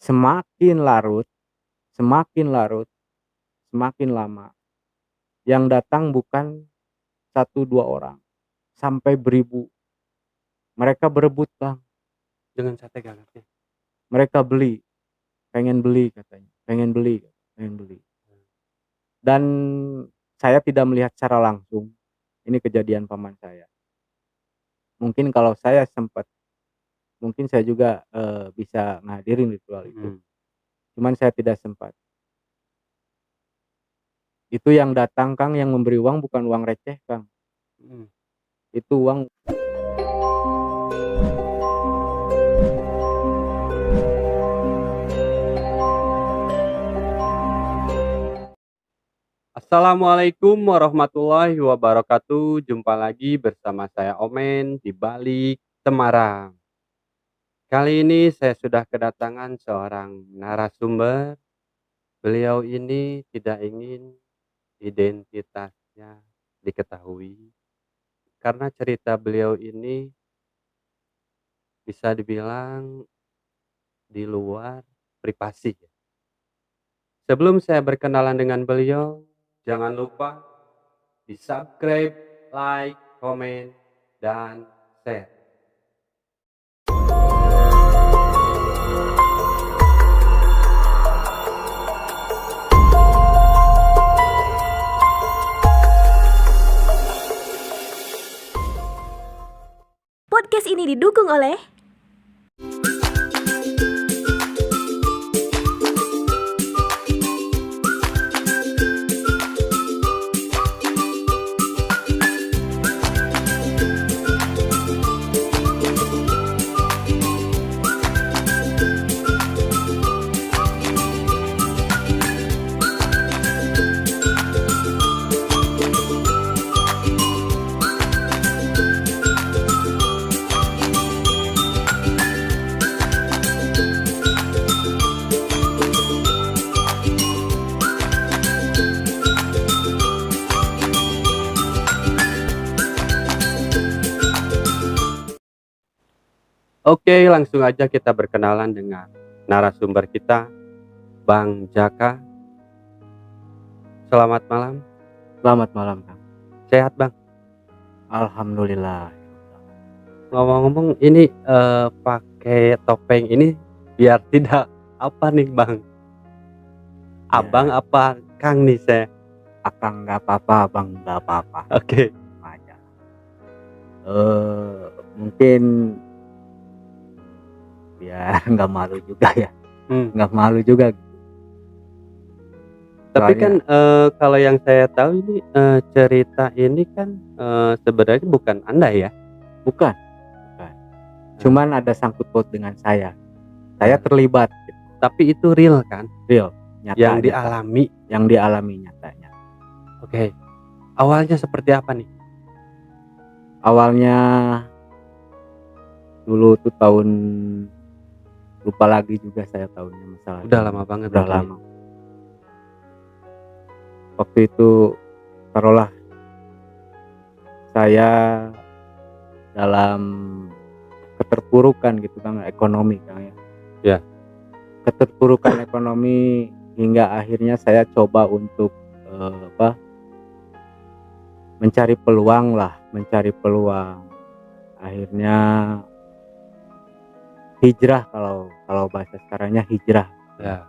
Semakin larut semakin larut, semakin lama, yang datang bukan satu 2 orang, sampai beribu. Mereka berebut, Bang, Dengan sate gagaknya. mereka beli, pengen beli katanya, pengen beli pengen beli. Dan saya tidak melihat secara langsung, ini kejadian paman saya. Mungkin kalau saya sempat, mungkin saya juga, bisa ngehadirin ritual itu, Mhm. cuman saya tidak sempat. Itu yang datang, Kang, yang memberi uang bukan uang receh, Kang, Mhm. itu uang. Assalamualaikum warahmatullahi wabarakatuh. Jumpa lagi bersama saya Omen di Balik Semarang. Kali ini saya sudah kedatangan seorang narasumber. Beliau ini tidak ingin identitasnya diketahui karena cerita beliau ini bisa dibilang di luar privasi. Sebelum saya berkenalan dengan beliau, jangan lupa di-subscribe, like, komen, dan share. Podcast ini didukung oleh Oke, langsung aja kita berkenalan dengan narasumber kita, Bang Jaka. Selamat malam. Selamat malam, Kang. Sehat, Bang? Alhamdulillah. Ngomong-ngomong ini pakai topeng ini biar tidak apa nih, Bang? Abang Ya, apa Kang nih saya? Akang nggak apa-apa, Bang nggak apa-apa, Oke. aja. Mungkin biar nggak malu juga ya, Hmm. nggak malu juga gitu. Tapi Soalnya kan kalau yang saya tahu ini cerita ini kan sebenarnya bukan Anda ya? bukan, cuman ada sangkut paut dengan saya. Saya Nah, terlibat gitu, tapi itu real kan? real, nyata, Yang nyata, dialami. yang dialami nyatanya. Oke. Awalnya seperti apa nih? Awalnya dulu tuh tahun, lupa lagi juga saya tahunnya, masalah Udah lama banget udah berarti. lama. Waktu itu taruhlah saya dalam keterpurukan gitu, Kang, ekonomi, Kang, ya. Ya. Keterpurukan ekonomi hingga akhirnya saya coba untuk mencari peluang. Akhirnya hijrah, kalau bahasa sekarangnya hijrah. Ya.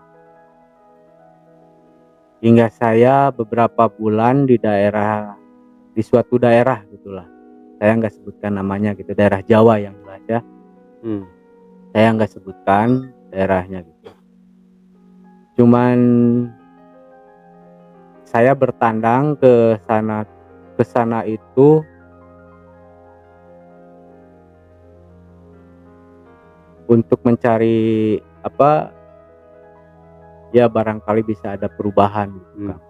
Hingga saya beberapa bulan di suatu daerah gitulah. Saya nggak sebutkan namanya gitu, daerah Jawa yang jelas ya. Saya nggak sebutkan daerahnya gitu. Cuman saya bertandang ke sana itu untuk mencari ya barangkali bisa ada perubahan gitu, Kang.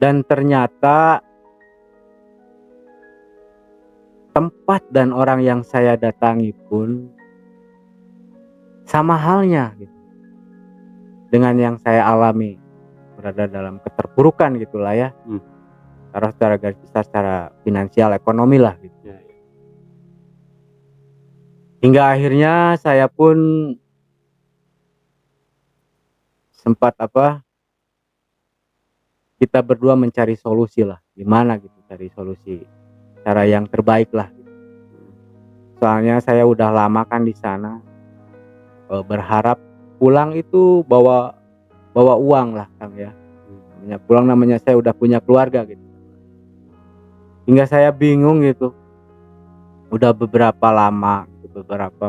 Dan ternyata tempat dan orang yang saya datangi pun sama halnya gitu dengan yang saya alami, berada dalam keterpurukan gitulah ya. Taruh secara garis besar, secara finansial ekonomi lah gitu. Ya. Hingga akhirnya saya pun sempat kita berdua mencari solusi lah, gimana gitu cari solusi, cara yang terbaik lah gitu. Soalnya saya udah lama kan di sana, berharap pulang itu bawa uang lah Kang ya. Namanya pulang, namanya saya udah punya keluarga gitu. Hingga saya bingung gitu. Udah beberapa lama,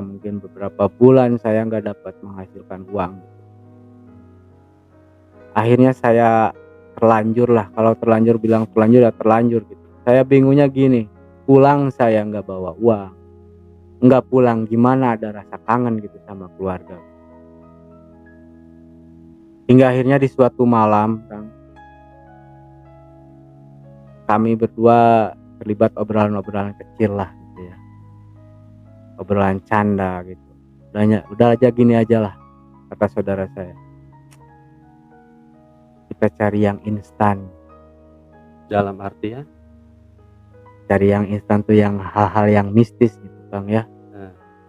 mungkin beberapa bulan saya nggak dapat menghasilkan uang. Akhirnya saya terlanjur lah, kalau terlanjur bilang terlanjur ya terlanjur gitu. Saya bingungnya gini, pulang saya nggak bawa uang, nggak pulang gimana, ada rasa kangen gitu sama keluarga. Hingga akhirnya di suatu malam Kang, kami berdua terlibat obrolan-obrolan kecil lah gitu ya, obrolan canda gitu. Udah aja gini aja lah, kata saudara saya, kita cari yang instan. Dalam artian? Cari yang instan tuh yang hal-hal yang mistis gitu Kang ya.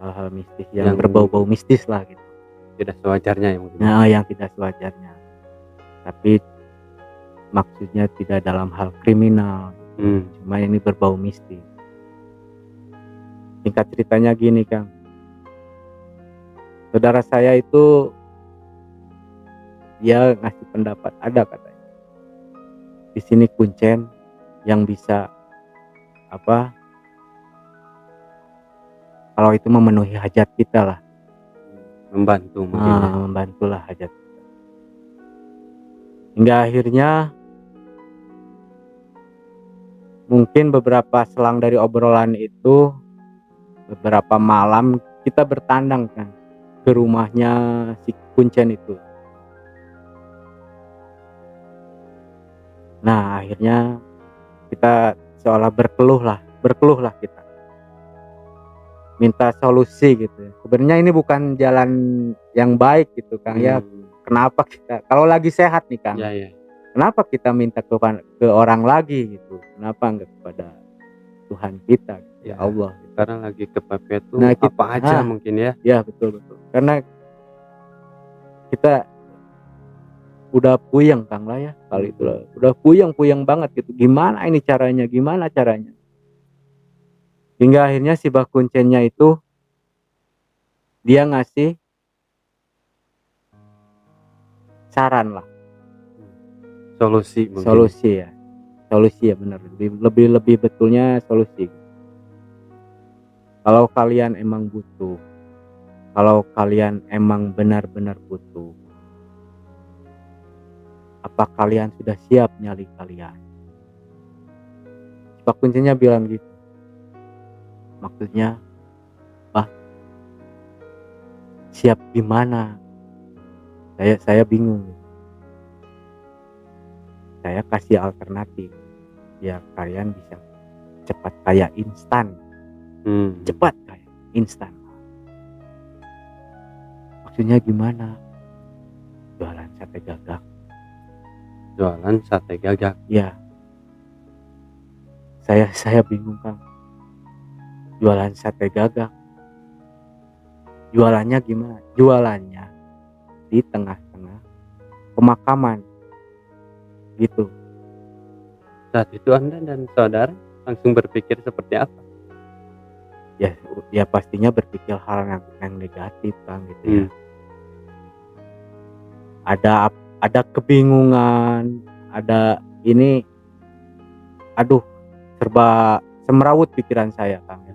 Hal-hal mistis yang berbau-bau mistis lah gitu. Tidak sewajarnya ya mungkin. Nah, yang tidak sewajarnya. Tapi maksudnya tidak dalam hal kriminal. Cuma ini berbau mistis. Singkat ceritanya gini Kang. Saudara saya itu dia ngasih pendapat, ada katanya. Di sini kuncen yang bisa kalau itu memenuhi hajat kita lah, membantu mungkin ya. Membantulah hajat kita. Hingga akhirnya mungkin beberapa selang dari obrolan itu, beberapa malam kita bertandang kan ke rumahnya si kuncen itu. Nah akhirnya kita seolah berkeluh lah kita, minta solusi gitu ya. Sebenarnya ini bukan jalan yang baik gitu Kang ya. Kenapa kita kalau lagi sehat nih Kang, kenapa kita minta ke orang lagi gitu, kenapa enggak kepada Tuhan kita gitu, ya Allah gitu. Karena lagi kepepet tuh Kita, apa aja mungkin ya. Ya betul karena kita udah puyeng Kang lah ya, kali itu udah puyeng banget gitu, gimana caranya. Hingga akhirnya si Bah Kuncennya itu dia ngasih saran lah, solusi ya benar, lebih betulnya solusi. Kalau kalian emang butuh, kalau kalian emang benar-benar butuh, apa kalian sudah siap nyali kalian? Pak kuncinya bilang gitu. Maksudnya, siap gimana? Saya bingung. Saya kasih alternatif. Ya kalian bisa cepat kaya instan. Cepat kaya instan. Maksudnya gimana? Jualan sate gagak. Ya. Saya bingung Kang. Jualan sate gagak. Jualannya gimana? Jualannya di tengah-tengah pemakaman. Gitu. Saat itu Anda dan saudara langsung berpikir seperti apa? Ya pastinya berpikir hal yang negatif Kang gitu ya. Ada kebingungan, ada ini, serba semerawut pikiran saya Kang ya.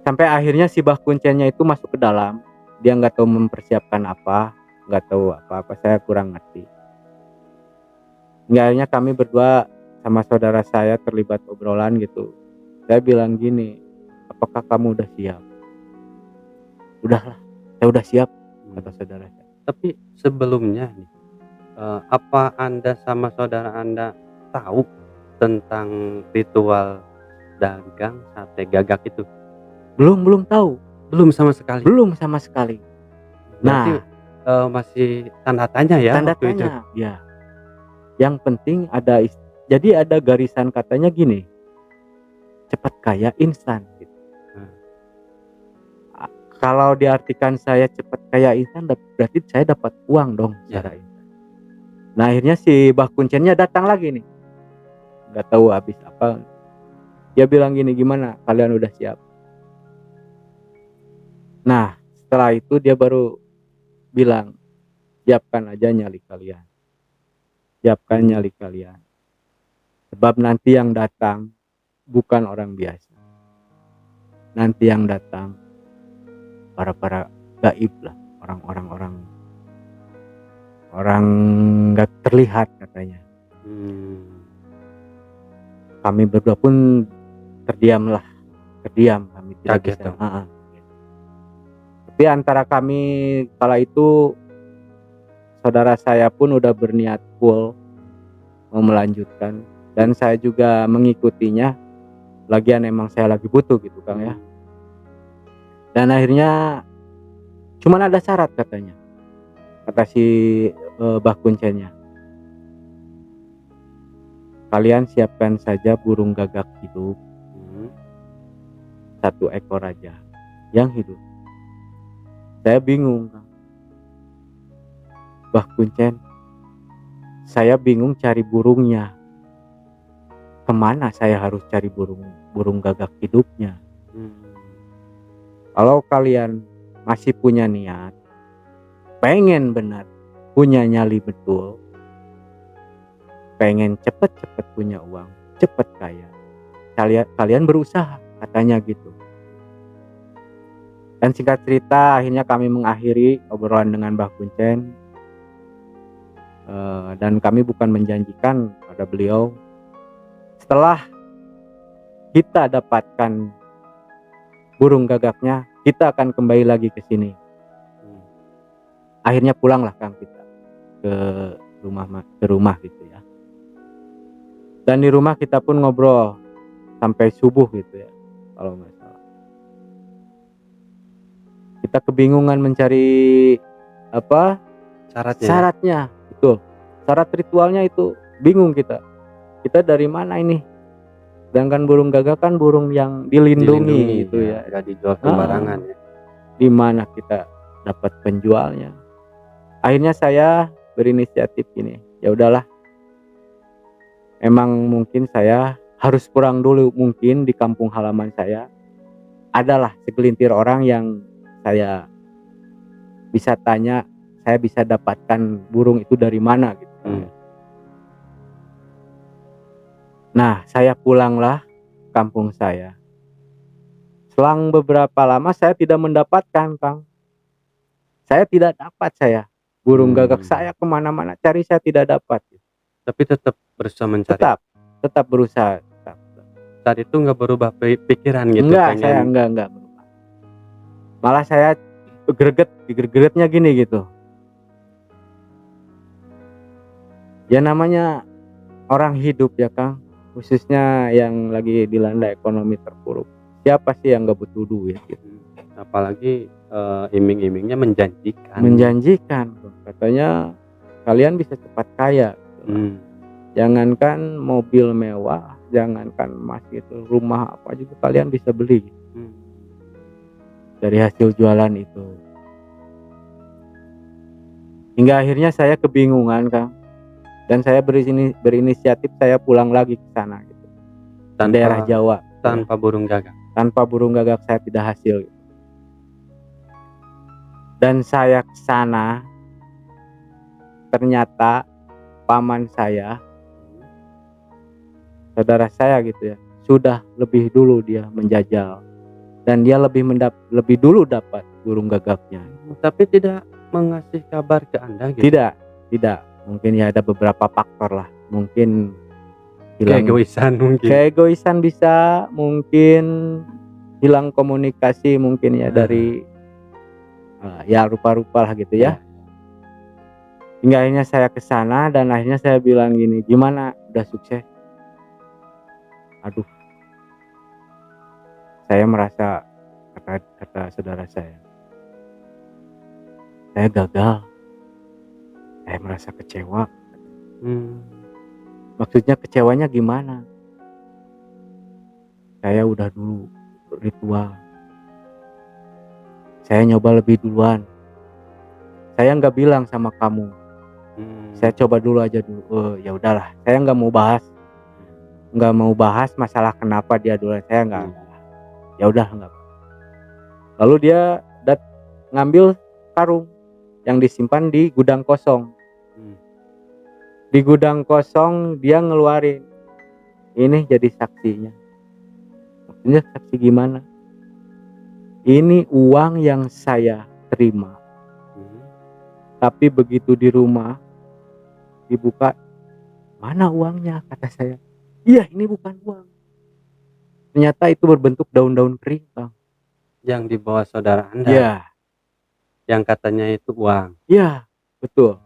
Sampai akhirnya si Bah Kuncennya itu masuk ke dalam, dia nggak tahu mempersiapkan apa, nggak tahu apa-apa, saya kurang ngerti. Hingga akhirnya kami berdua sama saudara saya terlibat obrolan gitu. Saya bilang gini, apakah kamu udah siap? Udahlah, saya udah siap, kata saudara saya. Tapi sebelumnya nih, apa Anda sama saudara Anda tahu tentang ritual dagang sate gagak itu? Belum tahu. Belum sama sekali. Berarti, masih tanda tanya ya? Tanda tanya, ya. Yang penting jadi ada garisan katanya gini, cepat kaya instan gitu. Hmm. Kalau diartikan saya cepat kaya instan, berarti saya dapat uang dong secara instan. Nah akhirnya si Mbah Kuncennya datang lagi nih, nggak tahu habis apa. Dia bilang gini, gimana kalian udah siap? Nah setelah itu dia baru bilang, siapkan aja nyali kalian, siapkan nyali kalian, sebab nanti yang datang bukan orang biasa, nanti yang datang para gaib lah, orang nggak terlihat katanya. Kami berdua pun terdiam kami tidak Kaget bisa. dong. Tapi antara kami kala itu, saudara saya pun udah berniat full mau melanjutkan, dan saya juga mengikutinya, lagian emang saya lagi butuh gitu Kang ya. Dan akhirnya cuman ada syarat katanya, kata si Mbah Kuncennya, kalian siapkan saja burung gagak hidup 1 ekor aja yang hidup. Saya bingung Kang, Mbah Kuncen, saya bingung cari burungnya, kemana saya harus cari burung gagak hidupnya. Kalau kalian masih punya niat, pengen benar punya nyali betul, pengen cepet-cepet punya uang, cepet kaya, kalian berusaha, katanya gitu. Dan singkat cerita, akhirnya kami mengakhiri obrolan dengan Mbah Kuncen, dan kami bukan menjanjikan pada beliau, setelah kita dapatkan burung gagaknya, kita akan kembali lagi ke sini. Akhirnya pulanglah Kang kita ke rumah gitu ya. Dan di rumah kita pun ngobrol sampai subuh gitu ya, kalau nggak salah. Kita kebingungan mencari apa syaratnya, betul. Syarat ritualnya itu bingung kita dari mana ini. Sedangkan burung gagak kan burung yang dilindungi gitu ya. Nggak dijual sembarangan ya. Di mana kita dapat penjualnya? Akhirnya saya berinisiatif gini, ya udahlah. Emang mungkin saya harus pulang dulu, mungkin di kampung halaman saya adalah segelintir orang yang saya bisa tanya, saya bisa dapatkan burung itu dari mana gitu. Nah, saya pulanglah kampung saya. Selang beberapa lama saya tidak mendapatkan, Kang. Saya tidak dapat burung gagak saya kemana-mana cari, saya tidak dapat. Tapi tetap berusaha mencari. Tetap berusaha. Saat itu nggak berubah pikiran gitu? Saya enggak berubah. Malah saya gregetnya gini gitu. Ya namanya orang hidup ya Kang, khususnya yang lagi dilanda ekonomi terpuruk. Siapa sih yang nggak butuh duit gitu? Apalagi iming-imingnya menjanjikan. Katanya kalian bisa cepat kaya. Jangankan mobil mewah, jangankan emas gitu, rumah apa juga kalian bisa beli dari hasil jualan itu. Hingga akhirnya saya kebingungan Kang, dan saya berinisiatif saya pulang lagi ke sana gitu, daerah Jawa. Tanpa burung gagak. Tanpa burung gagak saya tidak hasil gitu. Dan saya ke sana, ternyata paman saya, saudara saya gitu ya, sudah lebih dulu dia menjajal, dan dia lebih dulu dapat burung gagaknya. Tapi tidak mengasih kabar ke Anda gitu? Tidak. Mungkin ya ada beberapa faktor lah. Mungkin keegoisan bisa, mungkin hilang komunikasi mungkin ya dari ya rupa-rupa lah gitu ya. Hingga akhirnya saya ke sana dan akhirnya saya bilang gini, gimana udah sukses? Aduh, saya merasa, kata saudara saya gagal, saya merasa kecewa. Maksudnya kecewanya gimana? saya udah dulu ritual. Saya nyoba lebih duluan. Saya nggak bilang sama kamu. Saya coba dulu aja dulu. Oh, ya udahlah. Saya nggak mau bahas masalah kenapa dia duluan. Saya nggak. Ya udah nggak. Lalu dia ngambil karung yang disimpan di gudang kosong. Di gudang kosong dia ngeluarin. Ini jadi saksinya. Maksudnya saksi gimana? Ini uang yang saya terima. Tapi begitu di rumah dibuka, mana uangnya? Kata saya. Iya, ini bukan uang. Ternyata itu berbentuk daun-daun kering, Bang. Yang dibawa saudara Anda. Iya. Yang katanya itu uang. Iya, betul.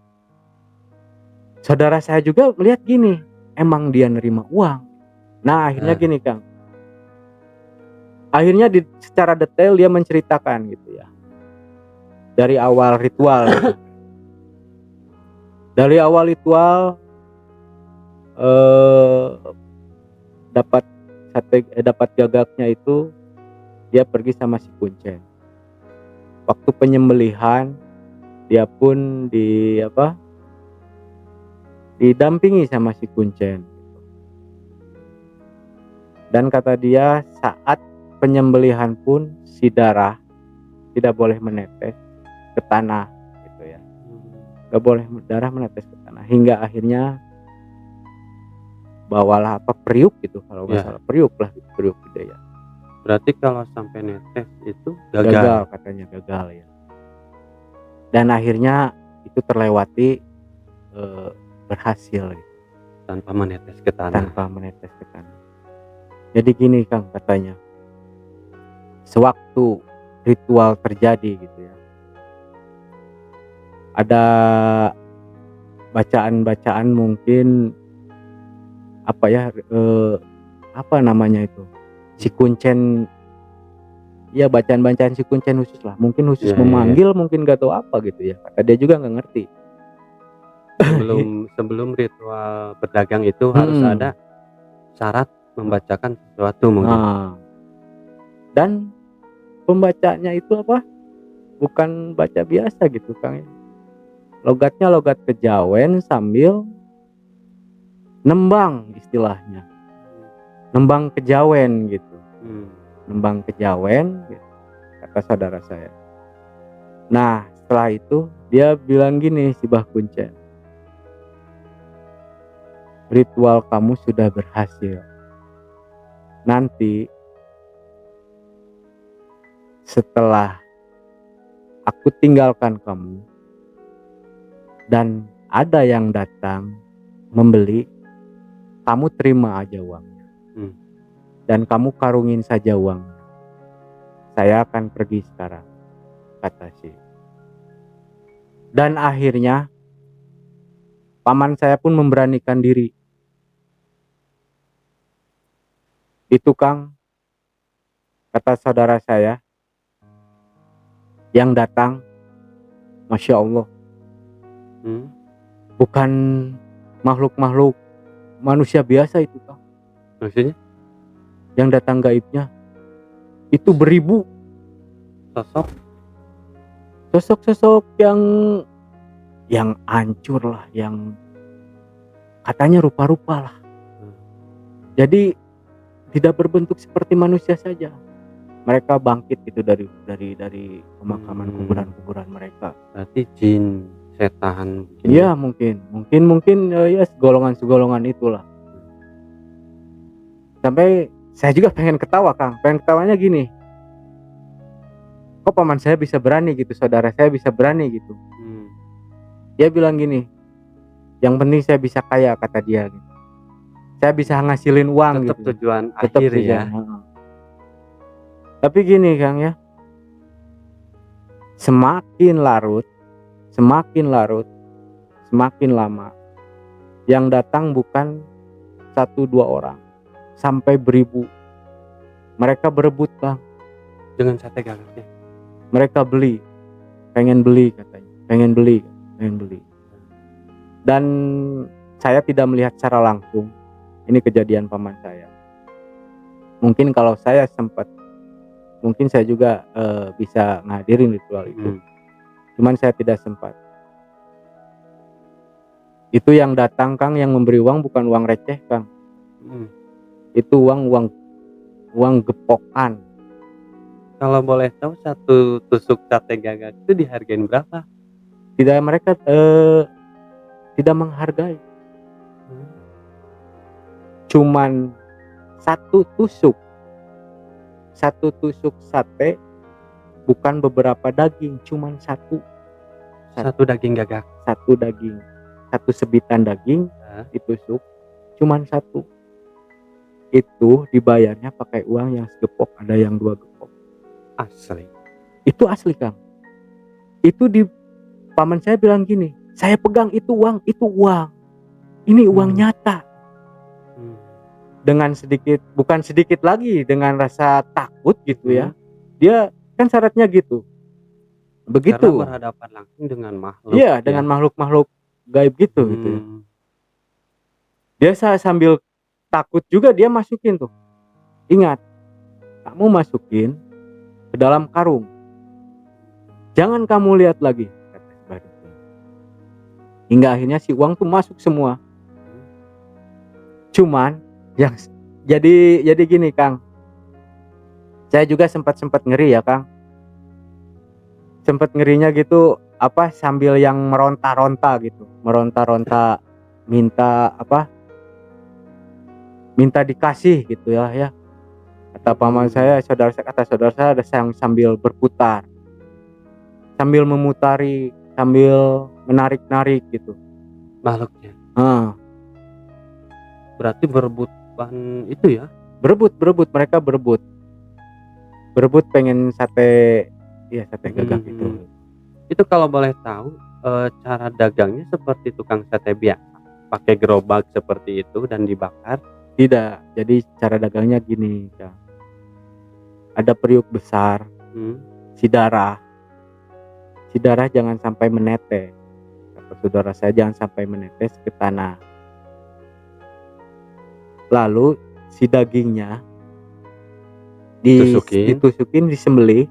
Saudara saya juga melihat gini, emang dia nerima uang. Nah, akhirnya gini, Kang. Akhirnya secara detail dia menceritakan gitu ya. Dari awal ritual. Gitu. Dari awal ritual dapat gagaknya itu dia pergi sama si Kuncen. Waktu penyembelihan dia pun didampingi sama si Kuncen. Dan kata dia saat penyembelihan pun si darah tidak boleh menetes ke tanah gitu ya. Gak boleh darah menetes ke tanah hingga akhirnya bawalah periuk gitu, kalau nggak salah periuk gede ya. Berarti kalau sampai netes itu gagal katanya, gagal ya. Dan akhirnya itu terlewati berhasil gitu. Tanpa menetes ke tanah. Jadi gini Kang katanya, sewaktu ritual terjadi gitu ya, ada bacaan-bacaan mungkin apa namanya itu, si Kuncen ya, bacaan-bacaan si Kuncen khusus lah, mungkin khusus memanggil, mungkin gak tahu apa gitu ya, kata dia juga nggak ngerti. Sebelum ritual berdagang itu harus ada syarat membacakan sesuatu mungkin. Dan pembacanya itu bukan baca biasa gitu Kang ya. Logatnya logat kejawen sambil nembang, istilahnya nembang kejawen gitu. Nembang kejawen gitu, kata saudara saya. Nah setelah itu dia bilang gini, si Bah Kuncen, ritual kamu sudah berhasil. Nanti setelah aku tinggalkan kamu dan ada yang datang membeli, kamu terima aja uangnya. Dan kamu karungin saja uangnya. Saya akan pergi sekarang, kata si. Dan akhirnya paman saya pun memberanikan diri. Itu Kang, kata saudara saya, yang datang, Masya Allah, bukan makhluk-makhluk manusia biasa itu Kang. Maksudnya? Yang datang gaibnya itu beribu sosok yang hancur lah, yang katanya rupa-rupa lah. Jadi tidak berbentuk seperti manusia saja. Mereka bangkit gitu dari pemakaman kuburan mereka. Berarti jin, setan. Iya mungkin ya segolongan itulah. Sampai saya juga pengen ketawa Kang. Pengen ketawanya gini, kok paman saya bisa berani gitu, saudara saya bisa berani gitu. Dia bilang gini, yang penting saya bisa kaya, kata dia gitu. Saya bisa ngasilin uang. Tetap gitu. Tujuan Tetap akhir tujuan, ya. Tapi gini Kang ya, semakin larut, semakin lama, yang datang bukan 1-2 orang, sampai beribu. Mereka berebut Bang. Dengan sate gagaknya. Mereka pengen beli katanya, pengen beli. Dan saya tidak melihat secara langsung, ini kejadian paman saya. Mungkin kalau saya sempat, mungkin saya juga bisa ngadirin ritual itu. Cuman saya tidak sempat. Itu yang datang Kang, yang memberi uang bukan uang receh Kang. Itu uang gepokan. Kalau boleh tahu satu tusuk sate gagak itu dihargain berapa? Mereka tidak menghargai. Cuman satu tusuk sate, bukan beberapa daging, cuman satu Daging gagak. Satu daging, satu sebitan daging ditusuk, cuman satu. Itu dibayarnya pakai uang yang segepok, ada yang 2 gepok. Asli. Itu asli Kang. Itu di paman saya bilang gini, saya pegang itu uang. Ini uang nyata. Dengan sedikit, bukan sedikit lagi, dengan rasa takut gitu ya. Dia kan syaratnya gitu. Begitu. Karena berhadapan langsung dengan makhluk. Iya, dengan makhluk-makhluk gaib gitu gitu ya. Dia sambil takut juga dia masukin tuh. Ingat, kamu masukin ke dalam karung. Jangan kamu lihat lagi, kata si badut. Hingga akhirnya si uang tuh masuk semua. Cuman yang jadi gini Kang. Saya juga sempat ngeri ya Kang. Sempat ngerinya gitu, sambil yang meronta-ronta gitu. Meronta-ronta minta dikasih gitu ya. Kata paman saya, saudara saya ada yang sambil berputar, sambil memutari, sambil menarik-narik gitu makhluknya. Berarti berebutan itu ya? Berebut, mereka berebut pengen sate gagak itu. Itu kalau boleh tahu cara dagangnya seperti tukang sate biasa, pakai gerobak seperti itu dan dibakar? Tidak, jadi cara dagangnya gini Kang. Ada periuk besar, si darah jangan sampai menetes. Kata saudara saya, jangan sampai menetes ke tanah. Lalu si dagingnya ditusukin, disembelih,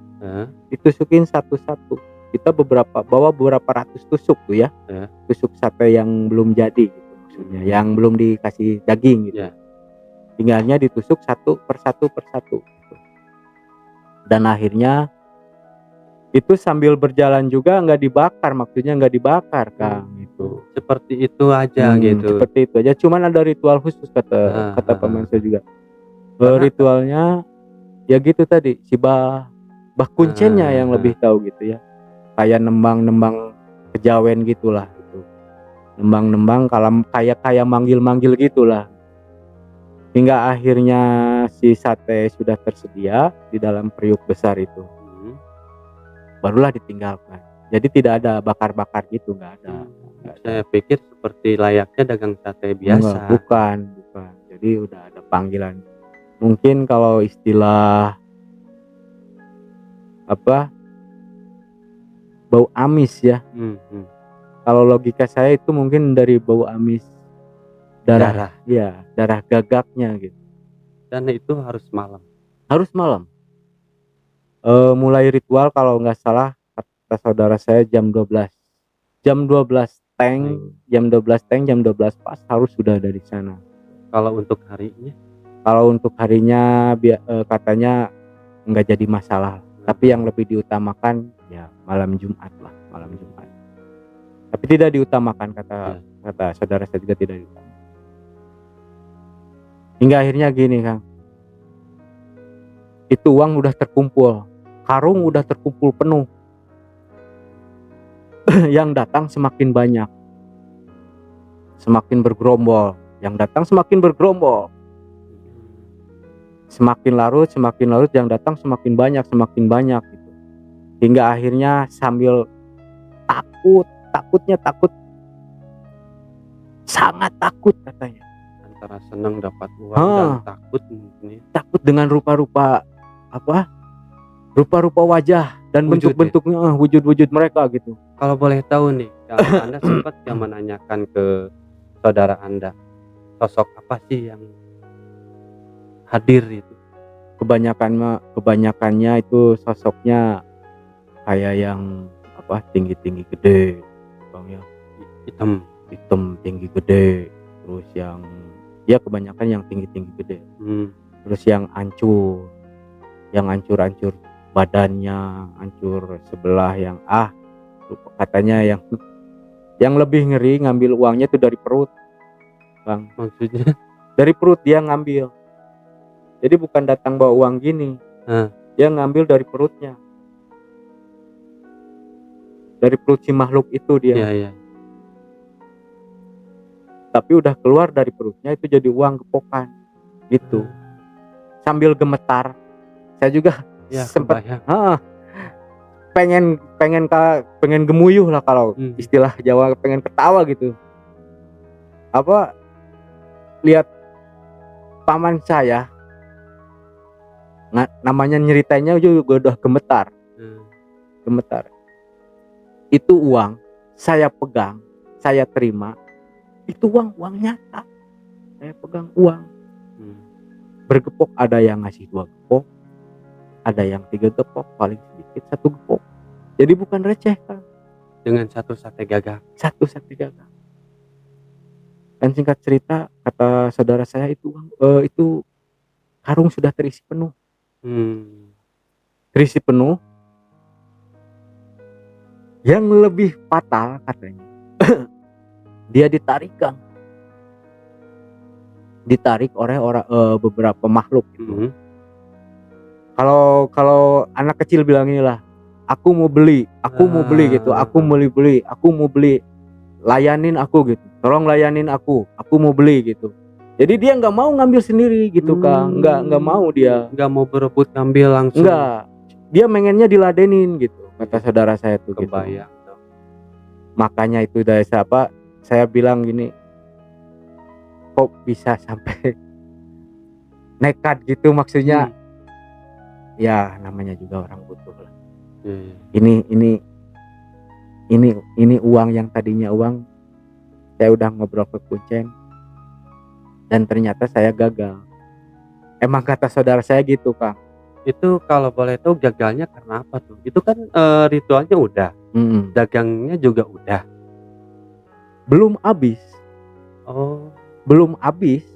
ditusukin satu-satu. Kita bawa beberapa ratus tusuk tuh ya, tusuk sate yang belum jadi gitu, maksudnya yang belum dikasih daging gitu. Tinggalnya ditusuk satu persatu gitu. Dan akhirnya itu sambil berjalan juga nggak dibakar, maksudnya nggak dibakar Kang, itu. Seperti itu aja gitu. Seperti itu aja, cuman ada ritual khusus kata paman saya juga. Ritualnya ya gitu tadi, si bah kuncennya yang lebih tahu gitu ya. Kayak nembang kejawen gitulah gitu. Nembang kayak manggil gitulah. Hingga akhirnya si sate sudah tersedia di dalam periuk besar itu. Barulah ditinggalkan. Jadi tidak ada bakar-bakar gitu, nggak ada. Saya pikir seperti layaknya dagang sate biasa. Bukan. Jadi udah ada panggilan. Mungkin kalau istilah bau amis ya. Kalau logika saya itu mungkin dari bau amis darah. Iya, darah gagaknya gitu. Dan itu harus malam. Mulai ritual kalau nggak salah kata saudara saya jam 12 teng, jam 12 pas harus sudah dari sana. Kalau untuk harinya katanya nggak jadi masalah, tapi yang lebih diutamakan ya malam Jumat. Tapi tidak diutamakan kata saudara saya juga tidak diutamakan. Hingga akhirnya gini Kang, itu uang udah terkumpul, karung udah terkumpul penuh. Yang datang semakin banyak, semakin bergerombol. Semakin larut yang datang semakin banyak gitu. Hingga akhirnya sambil sangat takut katanya. Antara senang dapat uang dan takut mungkin. Takut dengan rupa-rupa wajah dan bentuk-bentuknya, wujud-wujud mereka gitu. Kalau boleh tahu nih, kalau Anda sempat menanyakan ke saudara Anda, sosok apa sih yang hadir itu? kebanyakannya itu sosoknya kayak yang apa, tinggi-tinggi gede Bang ya, hitam tinggi gede, terus yang ya kebanyakan yang tinggi-tinggi gede. Terus yang hancur badannya, hancur sebelah, yang katanya yang lebih ngeri ngambil uangnya itu dari perut Bang. Maksudnya Dari perut dia ngambil, jadi bukan datang bawa uang gini, dia ngambil dari perutnya, dari perut si makhluk itu dia. Iya. Tapi udah keluar dari perutnya itu jadi uang gepokan gitu. Sambil gemetar, saya juga sempat pengen gemuyuh lah, kalau istilah Jawa, pengen ketawa gitu. Apa, lihat paman saya namanya nyeritainnya juga udah gemetar. Itu uang saya pegang, saya terima, itu uang nyata, saya pegang uang. Bergepok, ada yang ngasih 2 gepok, ada yang 3 gepok, paling sedikit 1 gepok. Jadi bukan receh kan, dengan satu sate gagak. Dan singkat cerita, kata saudara saya, itu karung sudah terisi penuh. Yang lebih fatal katanya, dia ditarik oleh beberapa makhluk gitu. Kalau anak kecil bilang inilah, aku mau beli gitu, aku mau beli, layanin aku gitu, tolong layanin aku mau beli gitu. Jadi dia nggak mau ngambil sendiri gitu Kang, nggak mau, dia nggak mau berebut ngambil langsung, nggak, dia pengennya diladenin gitu, kata saudara saya tuh. Kebayang gitu. Makanya itu dari saya bilang gini, kok bisa sampai nekat gitu, maksudnya ya namanya juga orang butuh lah. Ini uang yang tadinya uang, saya udah ngobrol ke Kuncen dan ternyata saya gagal. Emang kata saudara saya gitu Kang. Itu kalau boleh tahu gagalnya karena apa tuh? Itu kan ritualnya udah, dagangnya juga udah, belum habis. Belum habis,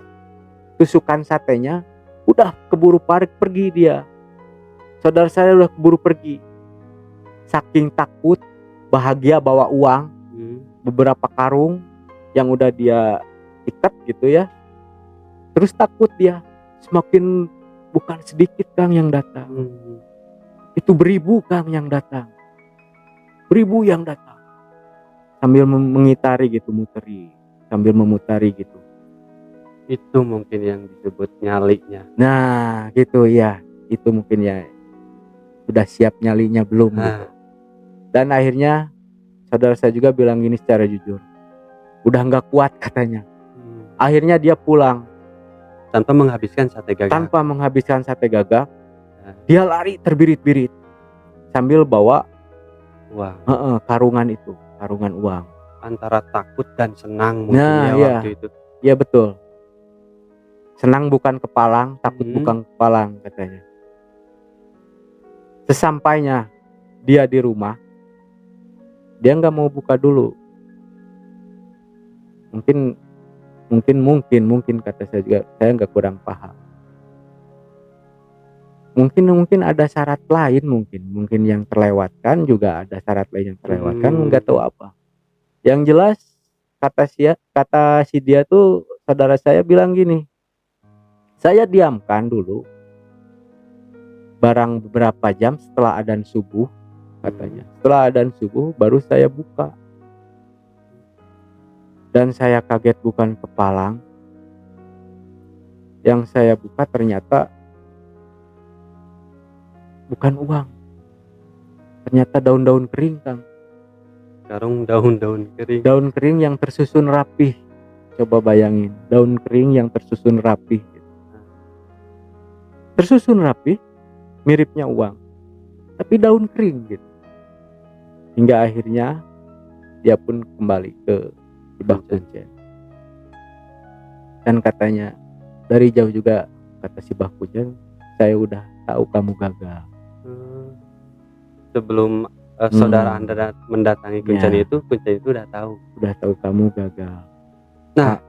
tusukan satenya udah keburu pergi dia. Saudara saya udah keburu pergi, saking takut, bahagia bawa uang, beberapa karung yang udah dia ikat gitu ya. Terus takut dia, semakin bukan sedikit Kang yang datang. Itu beribu Kang yang datang, sambil mengitari gitu, sambil memutari gitu. Itu mungkin yang disebut nyalinya. Nah gitu ya, itu mungkin ya, udah siap nyalinya belum gitu. Dan akhirnya saudara saya juga bilang gini secara jujur, udah nggak kuat katanya. Akhirnya dia pulang tanpa menghabiskan sate gagak. Dia lari terbirit-birit sambil bawa karungan uang. Antara takut dan senang mungkin waktu itu. Iya betul. Senang bukan kepalang, takut bukan kepalang katanya. Sesampainya dia di rumah, dia nggak mau buka dulu. Mungkin kata saya juga, saya nggak kurang paham. Mungkin ada syarat lain, mungkin yang terlewatkan, juga ada syarat lain yang terlewatkan, nggak tahu apa. Yang jelas kata si dia tuh, saudara saya bilang gini, saya diamkan dulu barang beberapa jam setelah adzan subuh katanya. Setelah adzan subuh baru saya buka. Dan saya kaget bukan kepalang. Yang saya buka ternyata bukan uang. Ternyata daun-daun kering Kang. Karung daun-daun kering. Daun kering yang tersusun rapih. Coba bayangin, daun kering yang tersusun rapih. Tersusun rapih, miripnya uang, tapi daun kering gitu. Hingga akhirnya dia pun kembali ke Mbah Kuncen. Dan katanya dari jauh juga, kata si Mbah Kuncen, saya udah tahu kamu gagal. Sebelum saudara Anda mendatangi Kuncen itu, Kuncen itu udah tahu kamu gagal. Nah,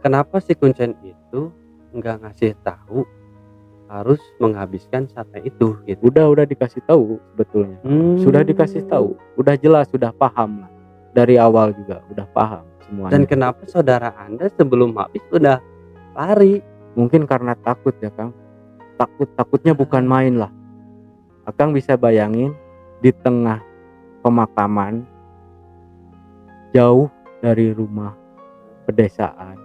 kenapa si Kuncen itu nggak ngasih tahu harus menghabiskan sate itu gitu? Udah dikasih tahu sebetulnya. Sudah dikasih tahu, udah jelas, sudah paham lah. Dari awal juga udah paham semuanya. Dan kenapa saudara Anda sebelum habis udah lari? Mungkin karena takut ya Kang. Takutnya bukan main lah. Akang bisa bayangin di tengah pemakaman, jauh dari rumah pedesaan,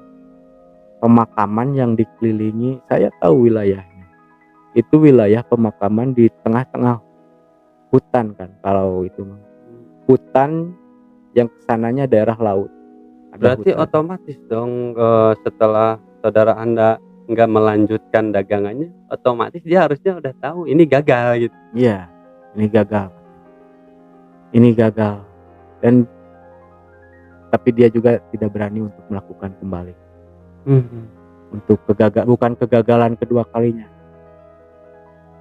pemakaman yang dikelilingi, saya tahu wilayahnya. Itu wilayah pemakaman di tengah-tengah hutan kan, kalau itu hutan yang kesananya daerah laut. Berarti otomatis dong setelah saudara Anda nggak melanjutkan dagangannya, otomatis dia harusnya udah tahu ini gagal gitu. Iya, ini gagal. Dan tapi dia juga tidak berani untuk melakukan kembali. Untuk bukan kegagalan kedua kalinya.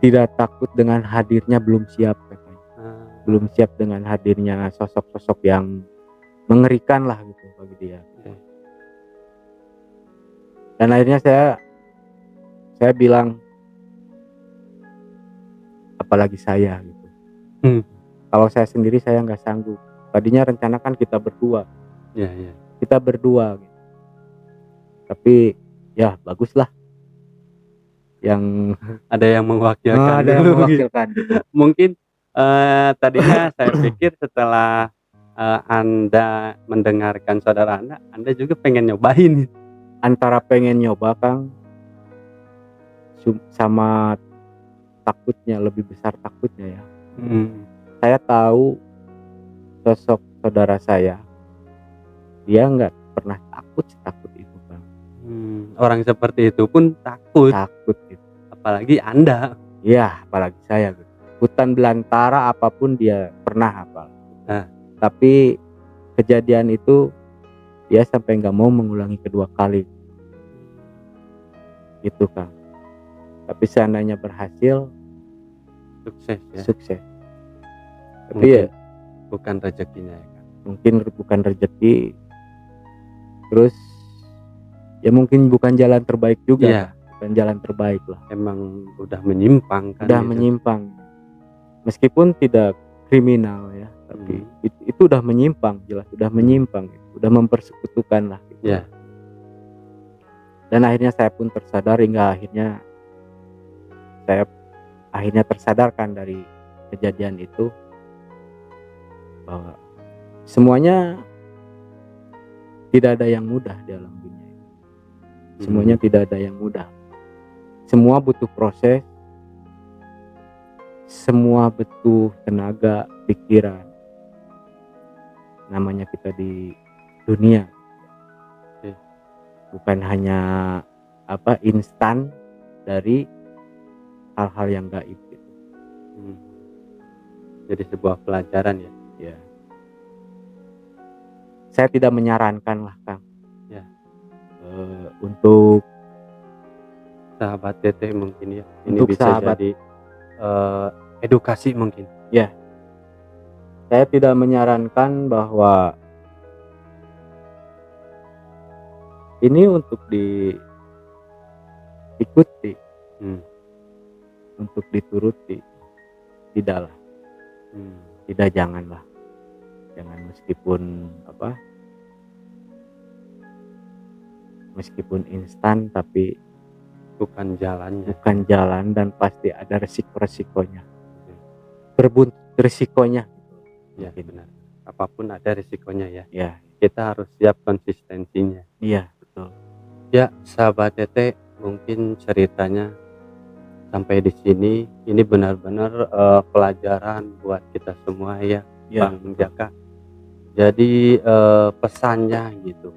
Tidak takut dengan hadirnya, belum siap katanya. Belum siap dengan hadirnya sosok-sosok yang mengerikan lah gitu bagi dia. Dan akhirnya saya bilang, apalagi saya gitu. Kalau saya sendiri saya nggak sanggup. Tadinya rencana kan kita berdua. Kita berdua gitu. Tapi ya baguslah yang ada yang mewakilkan. Mungkin tadinya saya pikir setelah Anda mendengarkan saudara Anda juga pengen nyobain. Antara pengen nyoba Kang, sama takutnya, lebih besar takutnya ya. Saya tahu sosok saudara saya, dia nggak pernah takut itu Kang. Orang seperti itu pun takut gitu. Apalagi Anda. Ya apalagi saya gitu. Hutan belantara apapun dia pernah hafal. Tapi kejadian itu dia sampai nggak mau mengulangi kedua kali gitu Kang. Tapi seandainya berhasil, sukses ya. Sukses. Tapi mungkin ya bukan rezekinya ya Kang. Mungkin bukan rezeki. Terus ya mungkin bukan jalan terbaik juga. Iya. Bukan jalan terbaik lah. Emang udah menyimpang kan. Udah menyimpang. Meskipun tidak kriminal ya, tapi itu udah menyimpang, jelas udah menyimpang, udah mempersekutukan lah gitu. Ya. Dan akhirnya saya pun tersadar, hingga akhirnya tersadarkan dari kejadian itu bahwa semuanya tidak ada yang mudah dalam dunia ini. Semuanya tidak ada yang mudah. Semua butuh proses. Semua butuh tenaga, pikiran. Namanya kita di dunia. Bukan hanya instan dari hal-hal yang gaib gitu. Jadi sebuah pelajaran ya. Ya. Saya tidak menyarankan lah Kang. Ya. Untuk sahabat teteh mungkin ya. Ini untuk bisa sahabat, jadi edukasi mungkin. Ya. Saya tidak menyarankan bahwa ini untuk diikuti, untuk dituruti, tidaklah. Tidak, jangan meskipun instan, tapi bukan jalan dan pasti ada resikonya. Berbuntut resikonya. Ya benar. Apapun ada resikonya ya. Ya. Kita harus siap konsistensinya. Iya betul. Ya sahabat teteh, mungkin ceritanya sampai di sini. Ini benar-benar pelajaran buat kita semua ya, Bang Jaka. Jadi pesannya gitu,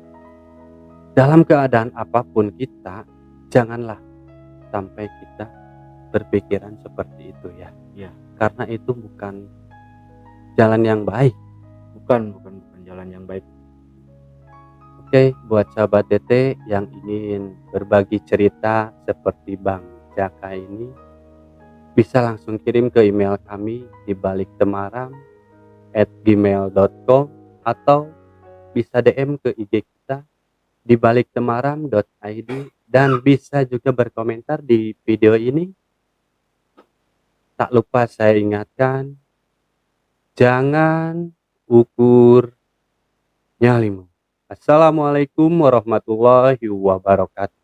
dalam keadaan apapun kita, janganlah sampai kita berpikiran seperti itu ya. Karena itu bukan jalan yang baik. Bukan jalan yang baik. Oke, buat sahabat teteh yang ingin berbagi cerita seperti Bang Jaka ini, bisa langsung kirim ke email kami di baliktemaram@gmail.com atau bisa DM ke IG kita di baliktemaram.id, dan bisa juga berkomentar di video ini. Tak lupa saya ingatkan, jangan ukur nyalimu. Assalamualaikum warahmatullahi wabarakatuh.